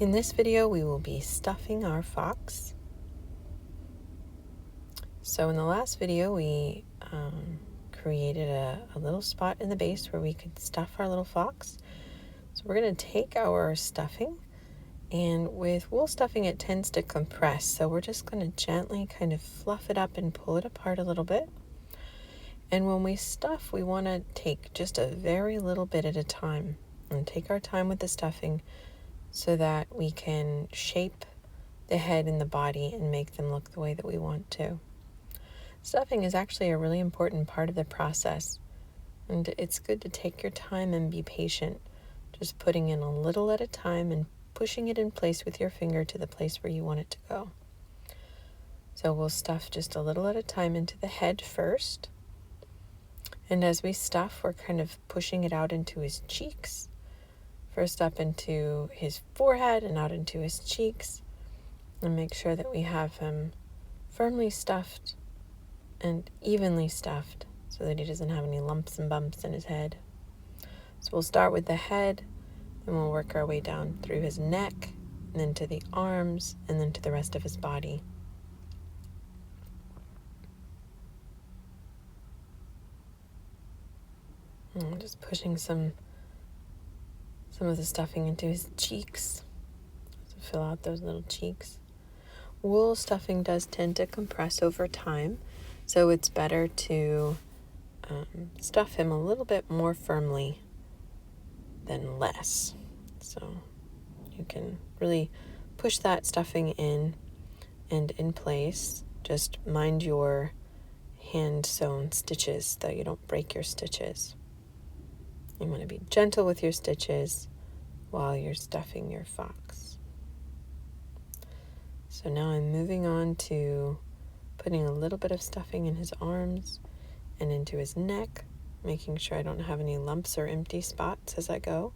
In this video, we will be stuffing our fox. So in the last video, we created a little spot in the base where we could stuff our little fox. So we're going to take our stuffing, and with wool stuffing, it tends to compress. So we're just going to gently kind of fluff it up and pull it apart a little bit. And when we stuff, we want to take just a very little bit at a time and take our time with the stuffing so that we can shape the head and the body and make them look the way that we want to. Stuffing is actually a really important part of the process, and it's good to take your time and be patient, just putting in a little at a time and pushing it in place with your finger to the place where you want it to go. So we'll stuff just a little at a time into the head first, and as we stuff, we're kind of pushing it out into his cheeks, first up into his forehead and out into his cheeks, and make sure that we have him firmly stuffed and evenly stuffed so that he doesn't have any lumps and bumps in his head. So we'll start with the head, and we'll work our way down through his neck, and then to the arms, and then to the rest of his body. And I'm just pushing some of the stuffing into his cheeks to fill out those little cheeks. Wool stuffing does tend to compress over time, so it's better to stuff him a little bit more firmly than less. So you can really push that stuffing in and in place. Just mind your hand sewn stitches so you don't break your stitches. You want to be gentle with your stitches while you're stuffing your fox. So now I'm moving on to putting a little bit of stuffing in his arms and into his neck, making sure I don't have any lumps or empty spots as I go.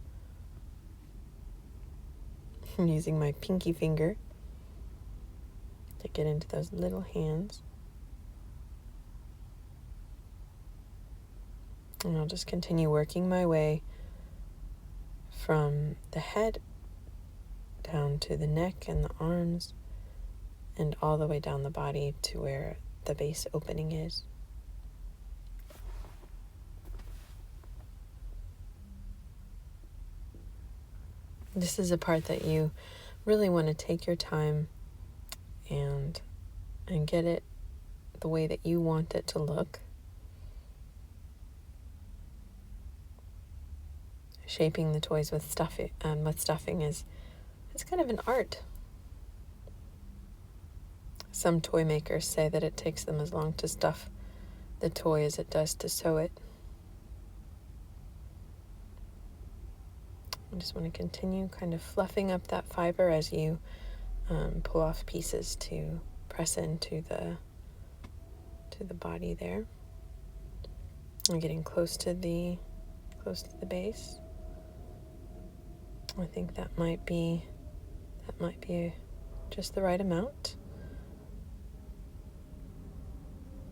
I'm using my pinky finger to get into those little hands. And I'll just continue working my way from the head down to the neck and the arms and all the way down the body to where the base opening is. This is a part that you really want to take your time and get it the way that you want it to look. Shaping the toys with stuffing is kind of an art. Some toy makers say that it takes them as long to stuff the toy as it does to sew it. I just want to continue kind of fluffing up that fiber as you pull off pieces to press into the body there. I'm getting close to the base. I think that might be just the right amount.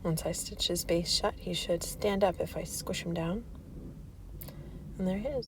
Once I stitch his base shut, he should stand up if I squish him down. And there he is.